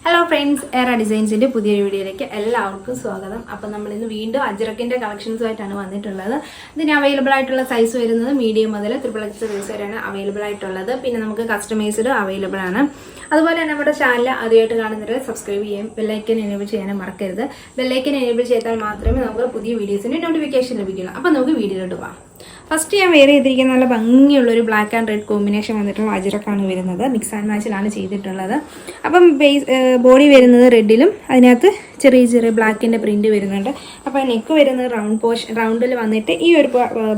Hello friends, എറ ഡിസൈൻസിൻ്റെ പുതിയൊരു വീഡിയോയിലേക്ക് എല്ലാവർക്കും സ്വാഗതം. അപ്പം നമ്മളിന്ന് വീണ്ടും അജ്രക്കിൻ്റെ കളക്ഷൻസുമായിട്ടാണ് വന്നിട്ടുള്ളത്. ഇതിന് അവൈലബിൾ ആയിട്ടുള്ള സൈസ് വരുന്നത് മീഡിയം മുതൽ XXX സൈസ് വരെയാണ് അവൈലബിൾ ആയിട്ടുള്ളത്. പിന്നെ നമുക്ക് കസ്റ്റമൈസ്ഡ് അവൈലബിൾ ആണ്. അതുപോലെ തന്നെ നമ്മുടെ ചാനൽ ആദ്യമായിട്ട് കാണുന്നവരെ സബ്സ്ക്രൈബ് ചെയ്യാം, ബെല്ലൈക്കൻ എനേബിൾ ചെയ്യാനും മറക്കരുത്. ബെല്ലൈക്കൻ എനേബിൾ ചെയ്താൽ മാത്രമേ നമുക്ക് പുതിയ വീഡിയോസിൻ്റെ നോട്ടിഫിക്കേഷൻ ലഭിക്കുള്ളൂ. അപ്പം നമുക്ക് വീഡിയോയിലോട്ട് പോകാം. ഫസ്റ്റ് ഞാൻ വേറെ ചെയ്തിരിക്കുന്ന നല്ല ഭംഗിയുള്ളൊരു ബ്ലാക്ക് ആൻഡ് റെഡ് കോമ്പിനേഷൻ വന്നിട്ടുള്ള അജ്രക്കാണ് വരുന്നത്. മിക്സ് ആൻഡ് മാച്ചിലാണ് ചെയ്തിട്ടുള്ളത്. അപ്പം ബോഡി വരുന്നത് റെഡിലും അതിനകത്ത് ചെറിയ ചെറിയ ബ്ലാക്കിൻ്റെ പ്രിൻറ്റ് വരുന്നുണ്ട്. അപ്പോൾ നെക്ക് വരുന്നത് റൗണ്ടിൽ വന്നിട്ട് ഈ ഒരു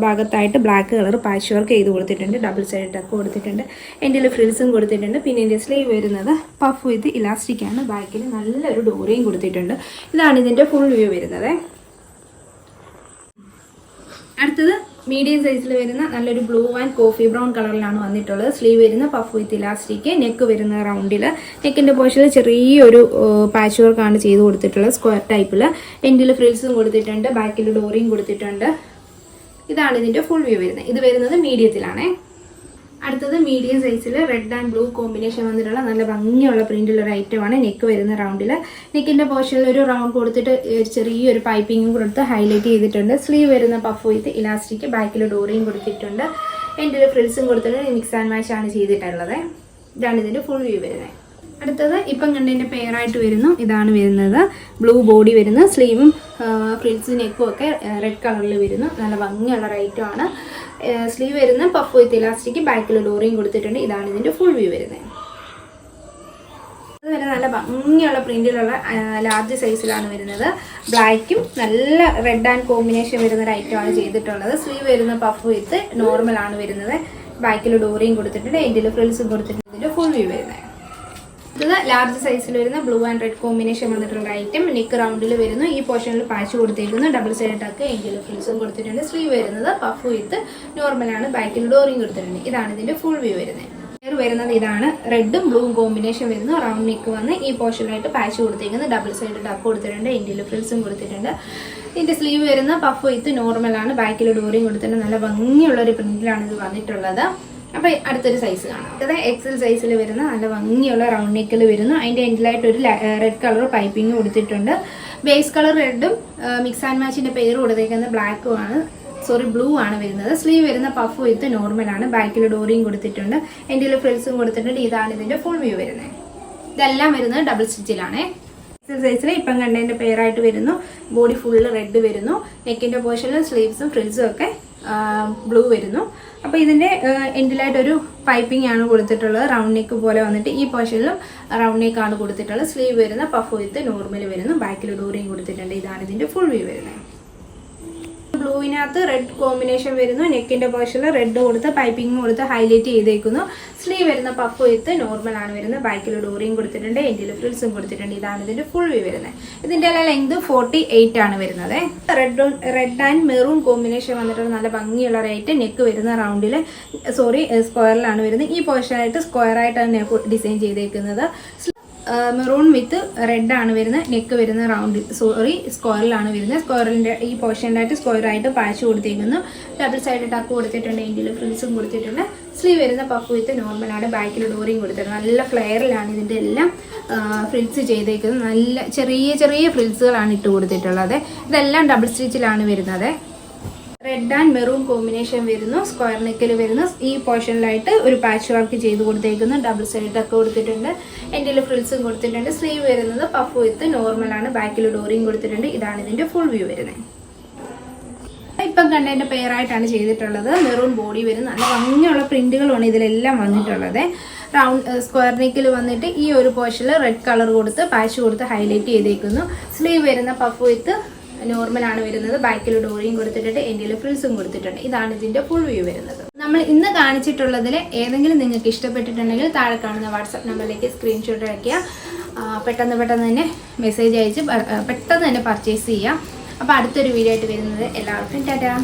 ഭാഗത്തായിട്ട് ബ്ലാക്ക് കളർ പാച്ച് വർക്ക് ചെയ്ത് കൊടുത്തിട്ടുണ്ട്. ഡബിൾ സൈഡ് ടക്ക് കൊടുത്തിട്ടുണ്ട്. എൻ്റെ ഫ്രിൽസും കൊടുത്തിട്ടുണ്ട്. പിന്നെ എൻ്റെ സ്ലീവ് വരുന്നത് പഫ് വിത്ത് ഇലാസ്റ്റിക്കാണ്. ബാക്കിൽ നല്ലൊരു ഡോറിയും കൊടുത്തിട്ടുണ്ട്. ഇതാണ് ഇതിൻ്റെ ഫുൾ വ്യൂ വരുന്നത്. അടുത്തത് മീഡിയം സൈസിൽ വരുന്ന നല്ലൊരു ബ്ലൂ ആൻഡ് കോഫി ബ്രൗൺ കളറിലാണ് വന്നിട്ടുള്ളത്. സ്ലീവ് വരുന്ന പഫ് വിത്ത് ഇലാസ്റ്റിക്, നെക്ക് വരുന്ന റൗണ്ടിൽ, നെക്കിൻ്റെ പോർഷനിൽ ചെറിയൊരു പാച്ച് വർക്കാണ് ചെയ്ത് കൊടുത്തിട്ടുള്ളത് സ്ക്വയർ ടൈപ്പിൽ. എൻഡിൽ ഫ്രിൽസും കൊടുത്തിട്ടുണ്ട്, ബാക്കിൽ ഡോറിയും കൊടുത്തിട്ടുണ്ട്. ഇതാണ് ഇതിൻ്റെ ഫുൾ വ്യൂ വരുന്നത്. ഇത് വരുന്നത് മീഡിയത്തിലാണേ. അടുത്തത് മീഡിയം സൈസിൽ റെഡ് ആൻഡ് ബ്ലൂ കോമ്പിനേഷൻ വന്നിട്ടുള്ള നല്ല ഭംഗിയുള്ള പ്രിന്റുള്ള ഒരു ഐറ്റമാണ്. നെക്ക് വരുന്ന റൗണ്ടിൽ, നെക്കിൻ്റെ പോർഷനിൽ ഒരു റൗണ്ട് കൊടുത്തിട്ട് ചെറിയൊരു പൈപ്പിങ്ങും കൊടുത്ത് ഹൈലൈറ്റ് ചെയ്തിട്ടുണ്ട്. സ്ലീവ് വരുന്ന പഫ് വിത്ത് ഇലാസ്റ്റിക്, ബാക്കിൽ ഡോറിയും കൊടുത്തിട്ടുണ്ട്. എൻഡിൽ ഫ്രിൽസും കൊടുത്തിട്ട് മിക്സ് ആൻഡ് മാച്ച് ആണ് ചെയ്തിട്ടുള്ളത്. ഇതാണ് ഇതിൻ്റെ ഫുൾ വ്യൂ വരുന്നത്. അടുത്തത് ഇപ്പം കണ്ടതിൻ്റെ പെയറായിട്ട് വരുന്നു. ഇതാണ് വരുന്നത്. ബ്ലൂ ബോഡി വരുന്നു, സ്ലീവും ഫ്രിൽസും നെക്കും ഒക്കെ റെഡ് കളറിൽ വരുന്നു. നല്ല ഭംഗിയുള്ള ഐറ്റമാണ്. സ്ലീവ് വരുന്ന പഫ് വിത്ത് ഇലാസ്റ്റിക്, ബാക്കിൽ ഡോറിയും കൊടുത്തിട്ടുണ്ട്. ഇതാണ് ഇതിൻ്റെ ഫുൾ വ്യൂ വരുന്നത്. അതുവരെ നല്ല ഭംഗിയുള്ള പ്രിന്റിലുള്ള ലാർജ് സൈസിലാണ് വരുന്നത്. ബ്ലാക്കും നല്ല റെഡ് ആൻഡ് കോമ്പിനേഷൻ വരുന്ന ഒരു ഐറ്റമാണ് ചെയ്തിട്ടുള്ളത്. സ്ലീവ് വരുന്ന പഫ് വിത്ത് നോർമലാണ് വരുന്നത്. ബാക്കിൽ ഡോറിയും കൊടുത്തിട്ടുണ്ട്. എൻഡിൽ ഫ്രിൽസും കൊടുത്തിട്ടുണ്ട്. ഇതിൻ്റെ ഫുൾ വ്യൂ വരുന്നത്. ഇത് ലാർജ് സൈസിൽ വരുന്ന ബ്ലൂ ആൻഡ് റെഡ് കോമ്പിനേഷൻ വന്നിട്ടുള്ള ഐറ്റം. നെക്ക് റൗണ്ടിൽ വരുന്നു. ഈ പോർഷനിൽ പാച്ച് കൊടുത്തേക്കുന്നു. ഡബിൾ സൈഡ് ടക്ക്, എൻഡിൽ ഫ്രിൽസും കൊടുത്തിട്ടുണ്ട്. സ്ലീവ് വരുന്നത് പഫ് വിത്ത് നോർമലാണ്. ബാക്കിൽ ഡോറിയും കൊടുത്തിട്ടുണ്ട്. ഇതാണ് ഇതിന്റെ ഫുൾ വ്യൂ വരുന്നത്. വരുന്നത് ഇതാണ്. റെഡും ബ്ലൂവും കോമ്പിനേഷൻ വരുന്നു. റൗണ്ട് നെക്ക് വന്ന് ഈ പോർഷനിലായിട്ട് പാച്ച് കൊടുത്തേക്കുന്നത്. ഡബിൾ സൈഡ് ടക്ക് കൊടുത്തിട്ടുണ്ട്. എൻഡിൽ ഫ്രിൽസും കൊടുത്തിട്ടുണ്ട്. ഇതിന്റെ സ്ലീവ് വരുന്ന പഫ് വിത്ത് നോർമലാണ്. ബാക്കിൽ ഡോറിയും കൊടുത്തിട്ടുണ്ട്. നല്ല ഭംഗിയുള്ള ഒരു പ്രിന്റിലാണ് ഇത് വന്നിട്ടുള്ളത്. അപ്പോൾ അടുത്തൊരു സൈസ് കാണാം. അത് XL സൈസിൽ വരുന്ന നല്ല ഭംഗിയുള്ള റൗണ്ട് നെക്കിൽ വരുന്നു. അതിൻ്റെ എൻഡിലായിട്ട് ഒരു റെഡ് കളർ പൈപ്പിംഗ് കൊടുത്തിട്ടുണ്ട്. ബേസ് കളർ റെഡും മിക്സ് ആൻഡ് മാച്ചിൻ്റെ പേര് കൊടുത്തേക്കുന്നത് ബ്ലൂ ആണ് വരുന്നത്. സ്ലീവ് വരുന്ന പഫ് വിത്ത് നോർമലാണ്. ബാക്കിൽ ഡോറിയും കൊടുത്തിട്ടുണ്ട്. എൻഡിൽ ഫ്രിൽസും കൊടുത്തിട്ടുണ്ട്. ഇതാണ് ഇതിൻ്റെ ഫുൾ വ്യൂ വരുന്നത്. ഇതെല്ലാം വരുന്നത് ഡബിൾ സ്റ്റിച്ചിലാണ്. XL സൈസിൽ ഇപ്പം കണ്ടതിൻ്റെ പെയറായിട്ട് വരുന്നു. ബോഡി ഫുള്ള് റെഡ് വരുന്നു. നെക്കിൻ്റെ പോർഷനിൽ സ്ലീവ്സും ഫ്രിൽസും ഒക്കെ ബ്ലൂ വരുന്നു. അപ്പോൾ ഇതിൻ്റെ എൻഡിലായിട്ടൊരു പൈപ്പിംഗ് ആണ് കൊടുത്തിട്ടുള്ളത്. റൗണ്ട് നെക്ക് പോലെ വന്നിട്ട് ഈ പോർഷനിലും റൗണ്ട് നെക്കാണ് കൊടുത്തിട്ടുള്ളത്. സ്ലീവ് വരുന്ന പഫ് വിത്ത് നോർമൽ വരുന്നു. ബാക്കിൽ ഡോറിയും കൊടുത്തിട്ടുണ്ട്. ഇതാണ് ഇതിൻ്റെ ഫുൾ വ്യൂ വരുന്നത്. ബ്ലൂവിനകത്ത് റെഡ് കോമ്പിനേഷൻ വരുന്നു. നെക്കിൻ്റെ പോർഷനിൽ റെഡ് കൊടുത്ത് പൈപ്പിംഗ് കൊടുത്ത് ഹൈലൈറ്റ് ചെയ്തേക്കുന്നു. സ്ലീവ് വരുന്ന പഫ് വിത്ത് നോർമലാണ് വരുന്നത്. ബാക്കിൽ ഡോറിയും കൊടുത്തിട്ടുണ്ട്. എൻഡിൽ ഫ്രിൽസും കൊടുത്തിട്ടുണ്ട്. ഇതാണ് ഇതിൻ്റെ ഫുൾ വ്യൂ വരുന്നത്. ഇതിൻ്റെ ലെങ്ത് 48 ആണ് വരുന്നത്. റെഡ് ആൻഡ് മെറൂൺ കോമ്പിനേഷൻ വന്നിട്ടുള്ള നല്ല ഭംഗിയുള്ള റൈറ്റ്. നെക്ക് വരുന്ന റൗണ്ടിൽ സ്ക്വയറിലാണ് വരുന്നത്. ഈ പോർഷനായിട്ട് സ്ക്വയറായിട്ടാണ് ഡിസൈൻ ചെയ്തേക്കുന്നത്. മെറൂൺ വിത്ത് റെഡ് ആണ് വരുന്നത്. നെക്ക് വരുന്ന സ്ക്വയറിലാണ് വരുന്നത്. സ്ക്വയറിൻ്റെ ഈ പോർഷനിലായിട്ട് സ്ക്വയറായിട്ട് പാച്ച് കൊടുത്തേക്കുന്നു. ഡബിൾ സൈഡ് ടക്ക് കൊടുത്തിട്ടുണ്ട്. എൻഡിൽ ഫ്രിൽസും കൊടുത്തിട്ടുണ്ട്. സ്ലീവ് വരുന്ന പഫ് വിത്ത് നോർമലാണ്. ബാക്കിൽ ഡോറിയും കൊടുത്തിട്ടുണ്ട്. നല്ല ഫ്ലെയറിലാണ് ഇതിൻ്റെ എല്ലാം ഫ്രിൽസ് ചെയ്തേക്കുന്നത്. നല്ല ചെറിയ ചെറിയ ഫ്രിൽസുകളാണ് ഇട്ട് കൊടുത്തിട്ടുള്ളത്. ഇതെല്ലാം ഡബിൾ സ്റ്റിച്ചിലാണ് വരുന്നത്. റെഡ് ആൻഡ് മെറൂൺ കോമ്പിനേഷൻ വരുന്നു. സ്ക്വയർ നെക്കിൽ വരുന്നു. ഈ പോർഷനിലായിട്ട് ഒരു പാച്ച് വർക്ക് ചെയ്ത് കൊടുത്തേക്കുന്നു. ഡബിൾ സൈഡ് ടക്ക് കൊടുത്തിട്ടുണ്ട്. എൻഡിൽ ഫ്രിൽസും കൊടുത്തിട്ടുണ്ട്. സ്ലീവ് വരുന്നത് പഫ് വിത്ത് നോർമലാണ്. ബാക്കിൽ ഡോറിയും കൊടുത്തിട്ടുണ്ട്. ഇതാണ് ഇതിൻ്റെ ഫുൾ വ്യൂ വരുന്നത്. ഇപ്പം കണ്ടതിൻ്റെ പെയറായിട്ടാണ് ചെയ്തിട്ടുള്ളത്. മെറൂൺ ബോഡി വരുന്ന നല്ല ഭംഗിയുള്ള പ്രിന്റുകളാണ് ഇതിലെല്ലാം വന്നിട്ടുള്ളത്. സ്ക്വയർ നെക്കിൽ വന്നിട്ട് ഈ ഒരു പോർഷനിൽ റെഡ് കളർ കൊടുത്ത് പാച്ച് കൊടുത്ത് ഹൈലൈറ്റ് ചെയ്തേക്കുന്നു. സ്ലീവ് വരുന്ന പഫ് വിത്ത് നോർമലാണ് വരുന്നത്. ബാക്കിൽ ഡോറിയും കൊടുത്തിട്ടുണ്ട്. എൻഡിൽ ഫ്രിൽസും കൊടുത്തിട്ടുണ്ട്. ഇതാണ് ഇതിൻ്റെ ഫുൾ വ്യൂ വരുന്നത്. നമ്മൾ ഇന്ന് കാണിച്ചിട്ടുള്ളതിൽ ഏതെങ്കിലും നിങ്ങൾക്ക് ഇഷ്ടപ്പെട്ടിട്ടുണ്ടെങ്കിൽ താഴെ കാണുന്ന വാട്സാപ്പ് നമ്പറിലേക്ക് സ്ക്രീൻഷോട്ട് അയയ്ക്കുക. പെട്ടെന്ന് തന്നെ മെസ്സേജ് അയച്ച് പെട്ടെന്ന് തന്നെ പർച്ചേസ് ചെയ്യാം. അപ്പോൾ അടുത്തൊരു വീഡിയോ ആയിട്ട് വരുന്നത് എല്ലാവർക്കും ടാറ്റാ.